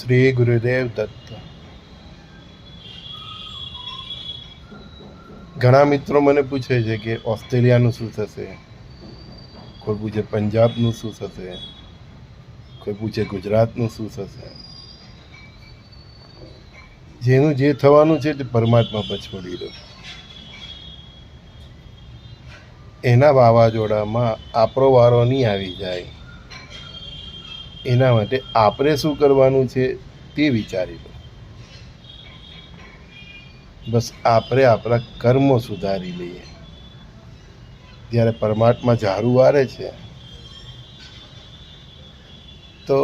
શ્રી ગુરુદેવ દત્ત. ઘણા મિત્રો મને પૂછે છે કે ઓસ્ટ્રેલિયાનું શું થશે, કોઈ પૂછે પંજાબનું શું થશે, કોઈ પૂછે ગુજરાતનું શું થશે. જેનું જે થવાનું છે તે પરમાત્મા પર છોડી દો. એના વાવાઝોડામાં આપણો વારો નહીં આવી જાય, એના માટે આપણે શું કરવાનું છે તે વિચારી લો. બસ આપણે આપણા કર્મો સુધારી લઈએ. જ્યારે પરમાત્મા ઝાડુ વારે છે તો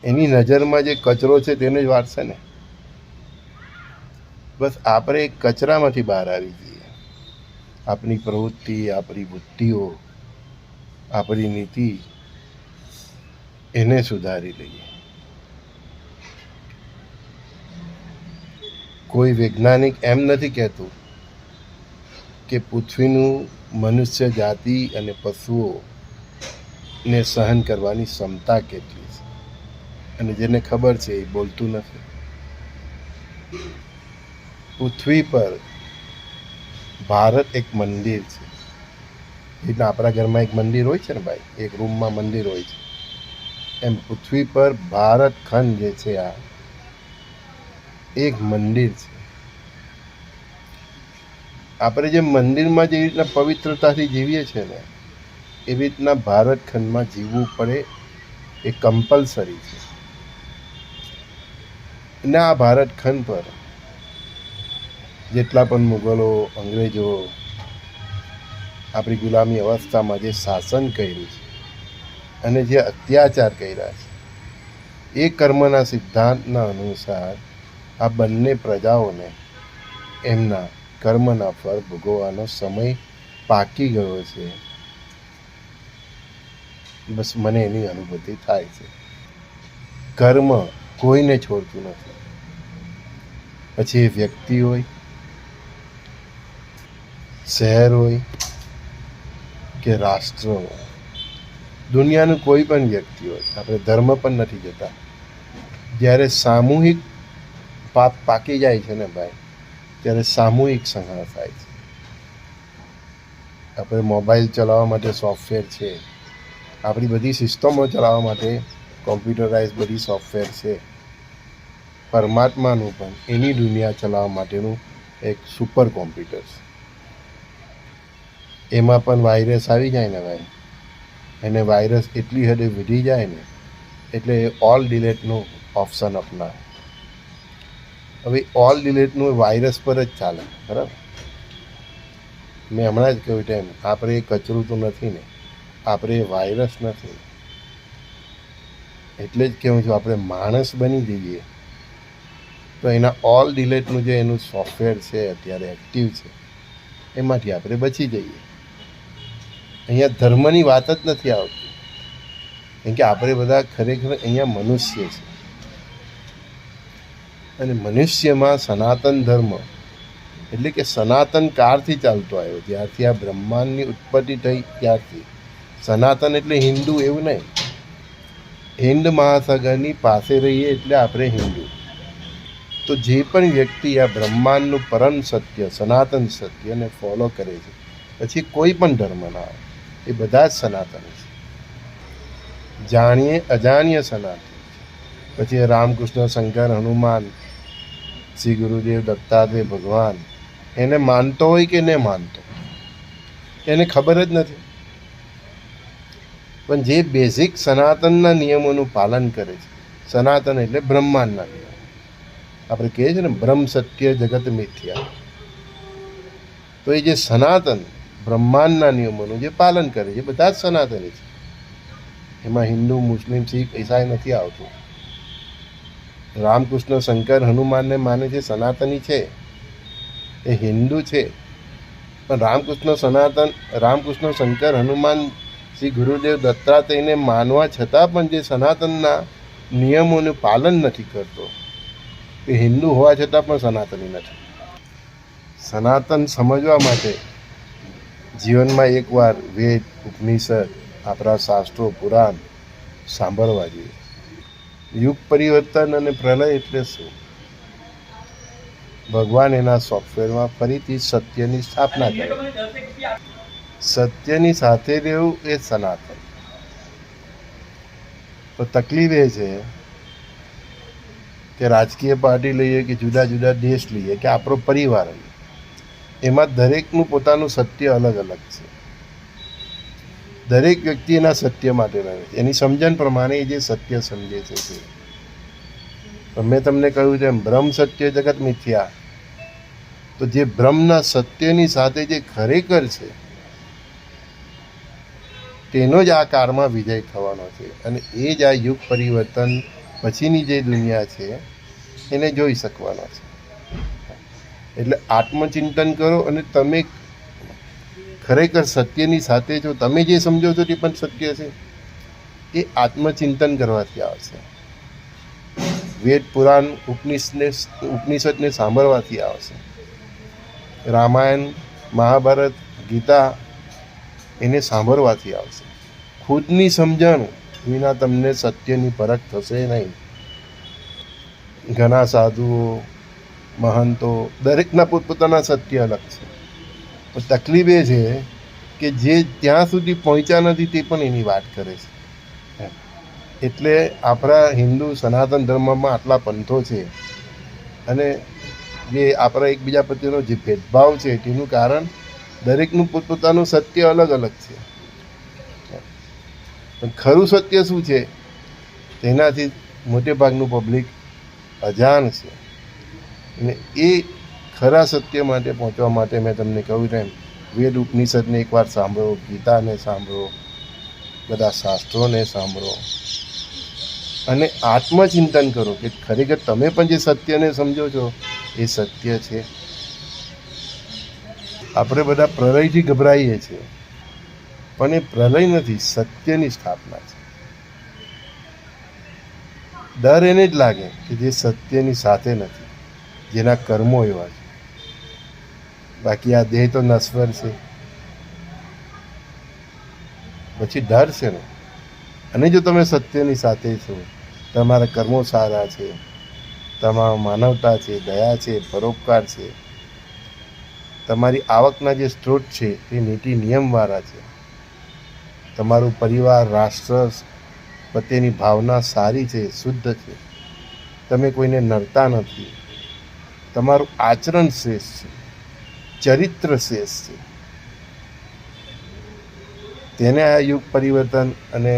એની નજરમાં જે કચરો છે તેને જ વારશે ને. બસ આપણે એ કચરામાંથી બહાર આવી જઈએ. આપણી પ્રવૃત્તિ, આપણી બુદ્ધિઓ, આપણી નીતિ એને સુધારી લઈએ. કોઈ વૈજ્ઞાનિક એમ નથી કહેતું કે પૃથ્વીનું મનુષ્ય જાતિ અને પશુઓને સહન કરવાની ક્ષમતા કેટલી છે, અને જેને ખબર છે એ બોલતું નથી. પૃથ્વી પર ભારત એક મંદિર છે. એટલે આપણા ઘરમાં એક મંદિર હોય છે ને ભાઈ, એક રૂમમાં મંદિર હોય છે, એમ પૃથ્વી પર ભારત ખંડ જે છે આ એક મંદિર છે. આપણે જે મંદિરમાં જેવી રીતના પવિત્રતાથી જીવીએ છીએ ને, એવી રીતના ભારત ખંડમાં જીવવું પડે એ કમ્પલસરી છે. અને આ ભારત ખંડ પર જેટલા પણ મુગલો, અંગ્રેજો આપણી ગુલામી અવસ્થામાં જે શાસન કર્યું છે અને જે અત્યાચાર કર્યા છે, એ કર્મના સિદ્ધાંતના અનુસાર આ બંને પ્રજાઓને એમના કર્મના ફળ ભોગવવાનો સમય પાકી ગયો છે. બસ મને એની અનુભૂતિ થાય છે. કર્મ કોઈને છોડતું નથી. પછી એ વ્યક્તિ હોય, શહેર હોય કે રાષ્ટ્ર હોય, દુનિયાનું કોઈ પણ વ્યક્તિ હોય. આપણે ધર્મ પણ નથી જતા. જ્યારે સામૂહિક પાપ પાકી જાય છે ને ભાઈ, ત્યારે સામૂહિક સંહાર થાય છે. આપણે મોબાઈલ ચલાવવા માટે સોફ્ટવેર છે, આપણી બધી સિસ્ટમો ચલાવવા માટે કોમ્પ્યુટરાઇઝ બધી સોફ્ટવેર છે. પરમાત્માનું પણ એની દુનિયા ચલાવવા માટેનું એક સુપર કોમ્પ્યુટર છે. એમાં પણ વાયરસ આવી જાય ને ભાઈ, એને વાયરસ એટલી હદે વધી જાય ને એટલે એ ઓલ ડિલેટનું ઓપ્શન અપનાવે. હવે ઓલ ડિલેટનું વાયરસ પર જ ચાલે, બરાબર. મેં હમણાં જ કહ્યું તેમ, આપણે એ કચરું તો નથી ને, આપણે એ વાયરસ નથી. એટલે જ કહું છું, આપણે માણસ બની જઈએ તો એના ઓલ ડિલેટનું જે એનું સોફ્ટવેર છે અત્યારે એક્ટિવ છે, એમાંથી આપણે બચી જઈએ. અહીંયા ધર્મની વાત જ નથી આવતી, કેમ કે આપણે બધા ખરેખર અહીંયા મનુષ્ય છે. અને મનુષ્યમાં સનાતન ધર્મ એટલે કે સનાતન કાળથી ચાલતો આવ્યો. જ્યારથી આ બ્રહ્માંડની ઉત્પત્તિ થઈ ત્યારથી સનાતન એટલે હિન્દુ એવું નહીં. હિન્દ મહાસાગરની પાસે રહીએ એટલે આપણે હિન્દુ. તો જે પણ વ્યક્તિ આ બ્રહ્માંડનું પરમ સત્ય, સનાતન સત્યને ફોલો કરે છે, પછી કોઈ પણ ધર્મ ના આવે, એ બધા જ સનાતન છે. જાણીએ અજાણીએ સનાતન. પછી રામકૃષ્ણ, શંકર, હનુમાન, શ્રી ગુરુદેવ દત્તાત્રેય ભગવાન, એને માનતો હોય કે ન માનતો, એને ખબર જ નથી. પણ જે બેઝિક સનાતનના નિયમોનું પાલન કરે છે, સનાતન એટલે બ્રહ્માંડના નિયમો. આપણે કહીએ છીએ ને બ્રહ્મ સત્ય જગત મિથ્યા. તો એ જે સનાતન બ્રહ્માંડના નિયમોનું જે પાલન કરે છે, બધા જ સનાતની છે. એમાં હિન્દુ, મુસ્લિમ, શીખ, ઈસાઈ નથી આવતું. રામકૃષ્ણ, શંકર, હનુમાનને માને છે, સનાતની છે, એ હિન્દુ છે. પણ રામકૃષ્ણ, શંકર, હનુમાન, શ્રી ગુરુદેવ દત્તાત્રેયને માનવા છતાં પણ જે સનાતનના નિયમોનું પાલન નથી કરતો, એ હિન્દુ હોવા છતાં પણ સનાતની નથી. સનાતન સમજવા માટે જીવનમાં એકવાર વેદ, ઉપનિષદ, આપણા શાસ્ત્રો, પુરાણ સાંભળવા જોઈએ. યુગ પરિવર્તન અને પ્રલય એટલે શું? ભગવાન એના સોફ્ટવેરમાં ફરીથી સત્યની સ્થાપના કરે. સત્યની સાથે રહેવું એ સનાતન. તો તકલીફ એ છે કે રાજકીય પાર્ટી લઈએ કે જુદા જુદા દેશ લઈએ કે આપણો પરિવાર લઈએ, એમાં દરેકનું પોતાનું સત્ય અલગ અલગ છે. દરેક વ્યક્તિ એના સત્ય માટે લડે છે, એની સમજણ પ્રમાણે એ જે સત્ય સમજે છે તે. મેં તમને કહ્યું તેમ બ્રહ્મ સત્ય જગત મિથ્યા. તો જે બ્રહ્મના સત્યની સાથે જે ખરેખર છે તેનો જ આ કાળમાં વિજય થવાનો છે, અને એ જ આ યુગ પરિવર્તન પછીની જે દુનિયા છે એને જોઈ શકવાનો છે. એટલે આત્મચિંતન કરો અને તમે ખરેખર સત્યની સાથે છો. તમે જે સમજો છો તે પણ સત્ય છે, એ આત્મચિંતન કરવાથી આવશે. વેદ પુરાણ ઉપનિષદને સાંભળવાથી આવશે. રામાયણ મહાભારત ગીતા એને સાંભળવાથી આવશે. ખુદની સમજણ વિના તમને સત્યની પરખ થશે નહીં. ઘણા સાધુઓ મહંતો દરેકના પોતપોતાના સત્ય અલગ છે, પણ તકલીફ એ છે કે જે ત્યાં સુધી પહોંચ્યા નથી તે પણ એની વાત કરે છે. એટલે આપણા હિન્દુ સનાતન ધર્મમાં આટલા પંથો છે, અને જે આપણા એકબીજા પ્રત્યેનો જે ભેદભાવ છે તેનું કારણ દરેકનું પોતપોતાનું સત્ય અલગ અલગ છે. પણ ખરું સત્ય શું છે તેનાથી મોટે ભાગનું પબ્લિક અજાણ છે. અને એ ખરા સત્ય માટે પહોંચવા માટે મેં તમને કહ્યું તેમ વેદ ઉપનિષદને એકવાર સાંભળો, ગીતાને સાંભળો, બધા શાસ્ત્રોને સાંભળો અને આત્મચિંતન કરો કે ખરેખર તમે પણ જે સત્યને સમજો છો એ સત્ય છે. આપણે બધા પ્રલયથી ગભરાઈએ છીએ, પણ એ પ્રલય નથી, સત્યની સ્થાપના છે. ડર એને જ લાગે કે જે સત્યની સાથે નથી, જેના કર્મો એવા છે. બાકી આ દેહ તો નશ્વર છે, પછી ડર છે ને. અને જો તમે સત્યની સાથે છો, તમારા કર્મો સારા છે, તમારા માનવતા છે, દયા છે, પરોપકાર છે, તમારી આવકના જે સ્ત્રોત છે તે નીતિ નિયમવાળા છે, તમારું પરિવાર રાષ્ટ્ર પ્રત્યેની ભાવના સારી છે, શુદ્ધ છે, તમે કોઈને નડતા નથી, તમારું આચરણ શ્રેષ્ઠ છે, ચરિત્ર શ્રેષ્ઠ છે, તેને આ યુગ પરિવર્તન અને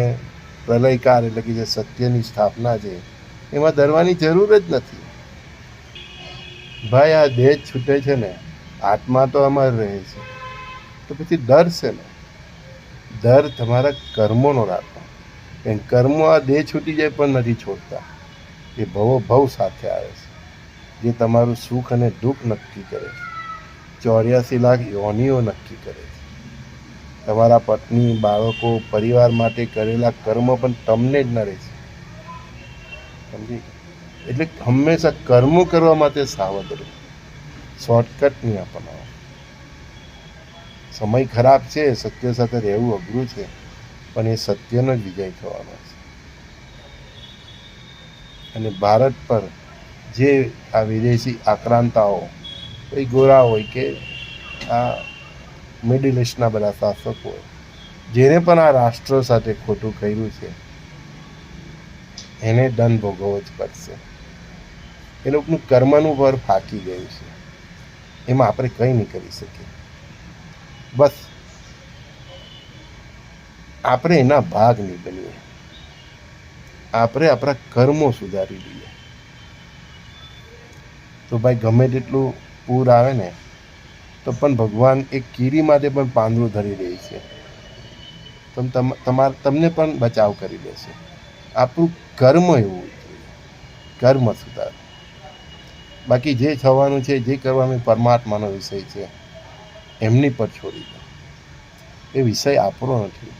પ્રલયકાળ એટલે કે જે સત્યની સ્થાપના છે એમાં ડરવાની જરૂર જ નથી. ભાઈ આ દેહ છૂટે છે ને, આત્મા તો અમર રહે છે, તો પછી ડર છે ને. ડર તમારા કર્મોનો રાખો, કેમ કર્મો આ દેહ છૂટી જાય પણ નથી છોડતા. એ ભવો ભવ સાથે આવે છે, જે તમારું સુખ અને દુઃખ નક્કી કરે છે. 84 લાખ યોનિઓ નક્કી કરે છે. તમારા પત્ની, બાળકો, પરિવાર માટે કરેલા કર્મ પણ તમને જ નડે છે, સમજી? એટલે હંમેશા કર્મો કરવા માટે સાવધ રહો, શોર્ટકટ નહીં અપનાવો. સમય ખરાબ છે, સત્ય સાથે રહેવું અઘરું છે, પણ એ સત્યનો જ વિજય થવાનો છે. અને ભારત પર જે આ વિદેશી આક્રાંતાઓ, કોઈ ગોરા હોય કે આ મિડલ ઇસ્ટના બધા શાસકો હોય, જેને પણ આ રાષ્ટ્ર સાથે ખોટું કર્યું છે એને દંડ ભોગવવો જ પડશે. એ લોકોનું કર્મનું પર ફાંકી ગયું છે, એમાં આપણે કંઈ નહીં કરી શકીએ. બસ આપણે એના ભાગ નહીં બનીએ, આપણે આપણા કર્મો સુધારી લઈએ. તો ભાઈ ગમે તેટલું પૂર આવે ને તો પણ ભગવાન એક કીડી માટે પણ પાંદડું ધરી રહી છે, તમને પણ બચાવ કરી દેશે. આપણું કર્મ એવું જોઈએ, કર્મ સુધાર. બાકી જે થવાનું છે, જે કરવાનું પરમાત્માનો વિષય છે, એમની પર છોડી દો. એ વિષય આપણો નથી.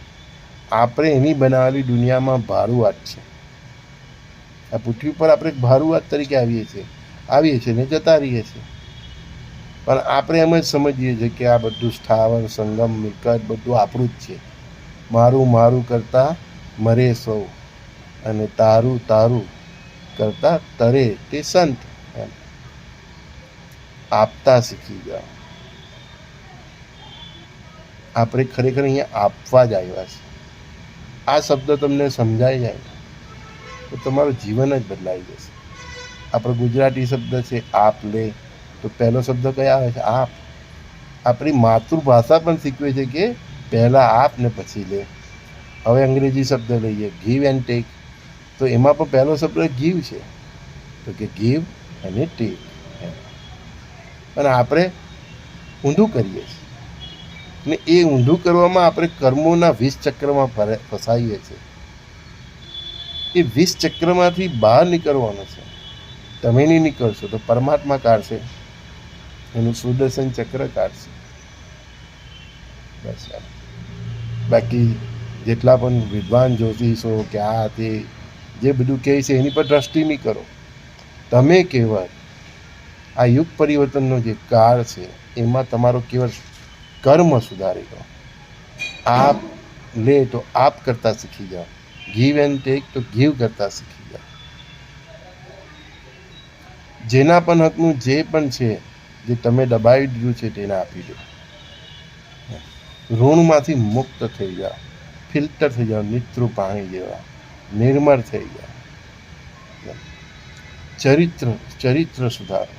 આપણે એની બનાવેલી દુનિયામાં ભારુઆત છે. આ પૃથ્વી પર આપણે ભારુઆત તરીકે આવીએ છીએ ને જતા રહીએ છીએ. પણ આપણે એમ જ સમજીએ છીએ કે આ બધું સ્થાવર સંગમ મિલકત બધું આપણું જ છે. મારું મારું કરતાં મરે સૌ, અને તારું તારું કરતા તરે તે સંત. એમ આપતા શીખી જાઓ. આપણે ખરેખર અહીંયા આપવા જ આવ્યા છે. આ શબ્દ તમને સમજાઈ જાય તો તમારું જીવન જ બદલાઈ જશે. આપણો ગુજરાતી શબ્દ છે આપ લે, તો પહેલો શબ્દ કયા આવે છે? આપ. આપણી માતૃભાષા પણ શીખવે છે કે પહેલાં આપ ને પછી લે. હવે અંગ્રેજી શબ્દ લઈએ, ગીવ એન્ડ ટેક, તો એમાં પણ પહેલો શબ્દ ગીવ છે, તો કે ગીવ અને ટેક. અને આપણે ઊંધું કરીએ છીએ, ને એ ઊંધું કરવામાં આપણે કર્મોના 20 ચક્રમાં ફસાઈએ છીએ. એ 20 ચક્રમાંથી બહાર નીકળવાનું છે. તમે નહીં નીકળશો તો પરમાત્મા કાઢશે, એનું સુદર્શન ચક્ર કાઢશે. બસ. બાકી જેટલા પણ વિદ્વાન જ્યોતિષો કે આ તે જે બધું કહે છે એની પર દ્રષ્ટિ નહીં કરો. તમે કેવળ આ યુગ પરિવર્તનનો જે કાળ છે એમાં તમારો કેવળ કર્મ સુધારી લો. આપ લે તો આપ કરતા શીખી જાઓ, ગીવ એન્ડ ટેક તો ગીવ કરતા શીખી જાઓ. જેના પણ હકનું જે પણ છે, જે તમે દબાવી દીધું છે તેને આપી દો. ઋણમાંથી મુક્ત થઈ જાઓ, ફિલ્ટર થઈ જાઓ, નિત્રું પાણી જેવા નિર્મળ થઈ જાઓ. ચરિત્ર સુધારો.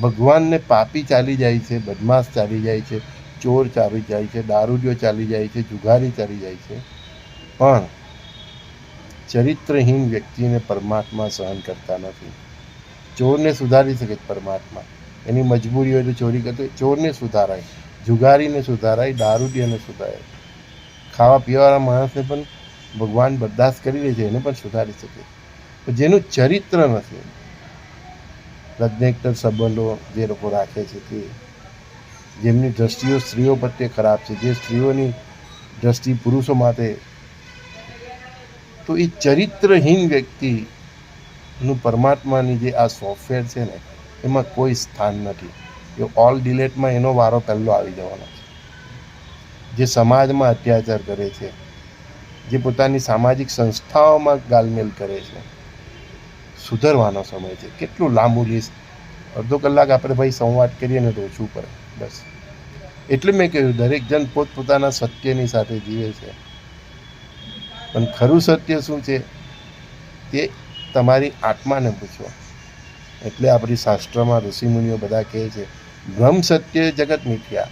ભગવાનને પાપી ચાલી જાય છે, બદમાશ ચાલી જાય છે, ચોર ચાલી જાય છે, દારૂડિયો ચાલી જાય છે, જુગારી ચાલી જાય છે, પણ ચરિત્રહીન વ્યક્તિને પરમાત્મા સહન કરતા નથી. ચોરને સુધારી શકે પરમાત્મા, એની મજબૂરી હોય તો ચોરી કરતો, ચોરને સુધારાય, જુગારીને સુધારાય, દારૂડિયાને સુધારાય, ખાવા પીવાવાળા માણસને પણ ભગવાન બરદાસ્ત કરી લે છે, એને પણ સુધારી શકે. જેનું ચરિત્ર નથી, લગ્નેતર સંબંધો જે લોકો રાખે છે, તે જેમની દ્રષ્ટિઓ સ્ત્રીઓ પ્રત્યે ખરાબ છે, જે સ્ત્રીઓની દ્રષ્ટિ પુરુષો માટે, તો એ ચરિત્રહીન વ્યક્તિનું પરમાત્માની જે આ સોફ્ટવેર છે ને એમાં કોઈ સ્થાન નથી. એ ઓલ ડિલેટમાં એનો વારો પહેલો આવી જવાનો છે. જે સમાજમાં અત્યાચાર કરે છે, જે પોતાની સામાજિક સંસ્થાઓમાં ગાલમેલ કરે છે, સુધરવાનો સમય છે. કેટલું લાંબુ લિસ્ટ, અડધો કલાક આપણે ભાઈ સંવાદ કરીએ ને તો ઓછું પડે. બસ એટલે મેં કહ્યું દરેક જણ પોતપોતાના સત્યની સાથે જીવે છે, પણ ખરું સત્ય શું છે તે તમારી આત્માને પૂછો. એટલે આપણી શાસ્ત્રમાં ઋષિમુનિઓ બધા કહે છે બ્રહ્મ સત્ય જગત મિથ્યા.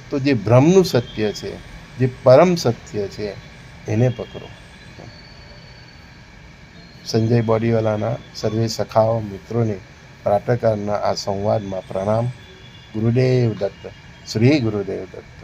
તો જે બ્રહ્મનું સત્ય છે, જે પરમ સત્ય છે, એને પકડો. સંજય બોડીવાલાના સર્વે સખાઓ મિત્રોને પ્રાતઃકાળના આ સંવાદમાં પ્રણામ. ગુરુદેવ દત્ત. શ્રી ગુરુદેવ દત્ત.